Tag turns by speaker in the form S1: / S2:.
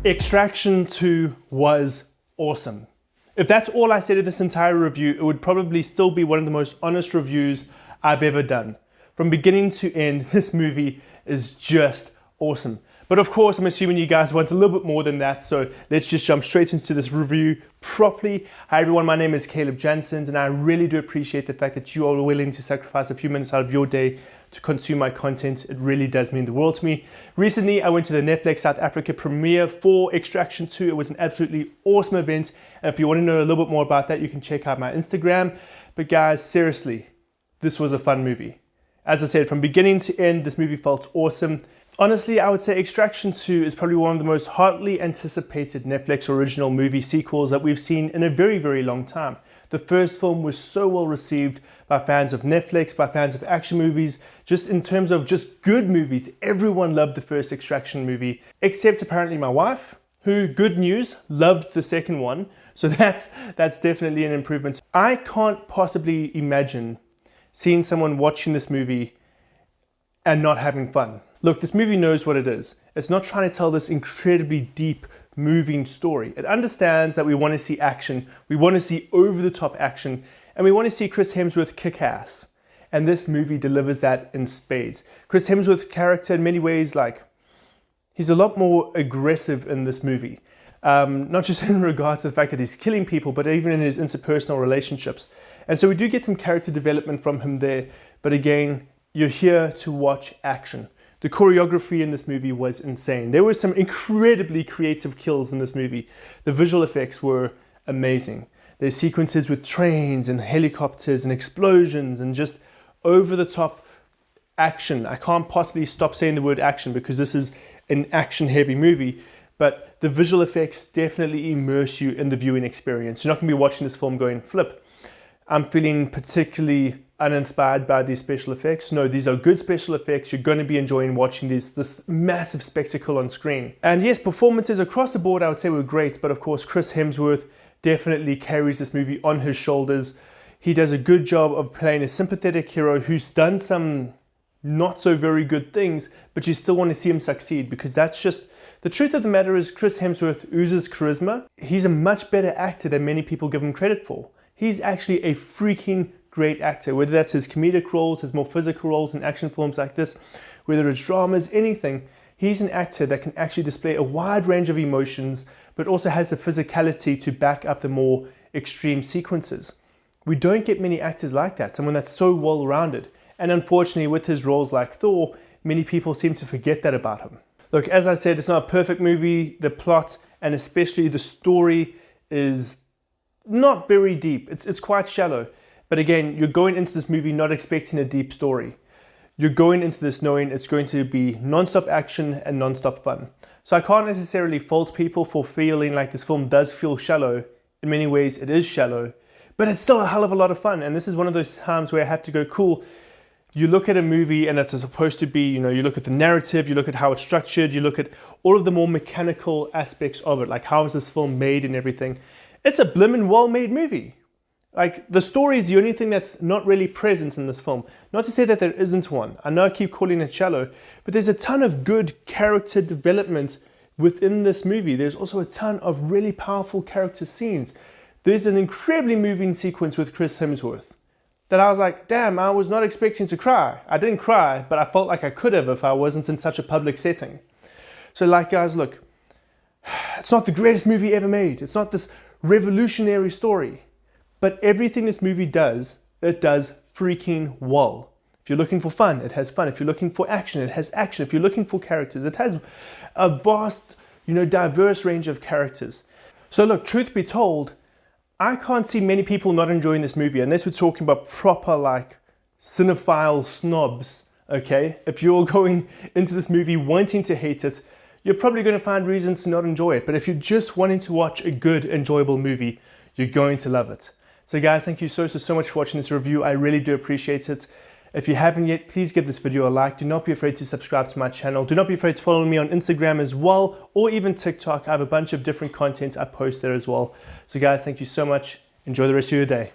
S1: Extraction 2 was awesome. If that's all I said in this entire review, it would probably still be one of the most honest reviews I've ever done. From beginning to end, this movie is just awesome. But of course, I'm assuming you guys want a little bit more than that, so let's just jump straight into this review properly. Hi everyone, my name is Janssens, and I really do appreciate the fact that you are willing to sacrifice a few minutes out of your day to consume my content. It really does mean the world to me. Recently, I went to the Netflix South Africa premiere for Extraction 2. It was an absolutely awesome event, and if you want to know a little bit more about that, you can check out my Instagram. But guys, seriously, this was a fun movie. As I said, from beginning to end, this movie felt awesome. Honestly, I would say Extraction 2 is probably one of the most hotly anticipated Netflix original movie sequels that we've seen in a very, very long time. The first film was so well received by fans of Netflix, by fans of action movies, just in terms of just good movies. Everyone loved the first Extraction movie, except apparently my wife, who, good news, loved the second one. So that's definitely an improvement. I can't possibly imagine seeing someone watching this movie and not having fun. Look, this movie knows what it is. It's not trying to tell this incredibly deep, moving story. It understands that we want to see action, we want to see over-the-top action, and we want to see Chris Hemsworth kick ass. And this movie delivers that in spades. Chris Hemsworth's character, in many ways, he's a lot more aggressive in this movie. Not just in regards to the fact that he's killing people, but even in his interpersonal relationships. And so we do get some character development from him there, but again, you're here to watch action. The choreography in this movie was insane. There were some incredibly creative kills in this movie. The visual effects were amazing. There's sequences with trains and helicopters and explosions and just over-the-top action. I can't possibly stop saying the word action because this is an action-heavy movie, but the visual effects definitely immerse you in the viewing experience. You're not going to be watching this film going, flip, I'm feeling particularly uninspired by these special effects. No, these are good special effects. You're going to be enjoying watching this massive spectacle on screen. And yes, performances across the board I would say were great, but of course Chris Hemsworth definitely carries this movie on his shoulders. He does a good job of playing a sympathetic hero who's done some not so very good things, but you still want to see him succeed, because that's just the truth of the matter. Is Chris Hemsworth oozes charisma. He's a much better actor than many people give him credit for. He's actually a freaking great actor, whether that's his comedic roles, his more physical roles in action films like this, whether it's dramas, anything. He's an actor that can actually display a wide range of emotions, but also has the physicality to back up the more extreme sequences. We don't get many actors like that, someone that's so well-rounded. And unfortunately, with his roles like Thor, many people seem to forget that about him. Look, as I said, it's not a perfect movie. The plot, and especially the story, is not very deep. It's quite shallow. But again, you're going into this movie not expecting a deep story. You're going into this knowing it's going to be non-stop action and non-stop fun. So I can't necessarily fault people for feeling like this film does feel shallow. In many ways, it is shallow, but it's still a hell of a lot of fun. And this is one of those times where I have to go, cool. You look at a movie and it's supposed to be, you look at the narrative, you look at how it's structured, you look at all of the more mechanical aspects of it, like how is this film made and everything. It's a blimmin' well-made movie. Like, the story is the only thing that's not really present in this film. Not to say that there isn't one. I know I keep calling it shallow, but there's a ton of good character development within this movie. There's also a ton of really powerful character scenes. There's an incredibly moving sequence with Chris Hemsworth that I was like, damn, I was not expecting to cry. I didn't cry, but I felt like I could have if I wasn't in such a public setting. So guys, look, it's not the greatest movie ever made. It's not this revolutionary story. But everything this movie does, it does freaking well. If you're looking for fun, it has fun. If you're looking for action, it has action. If you're looking for characters, it has a vast, diverse range of characters. So look, truth be told, I can't see many people not enjoying this movie unless we're talking about proper cinephile snobs, okay? If you're going into this movie wanting to hate it, you're probably going to find reasons to not enjoy it. But if you're just wanting to watch a good, enjoyable movie, you're going to love it. So guys, thank you so much for watching this review. I really do appreciate it. If you haven't yet, please give this video a like. Do not be afraid to subscribe to my channel. Do not be afraid to follow me on Instagram as well, or even TikTok. I have a bunch of different content I post there as well. So guys, thank you so much. Enjoy the rest of your day.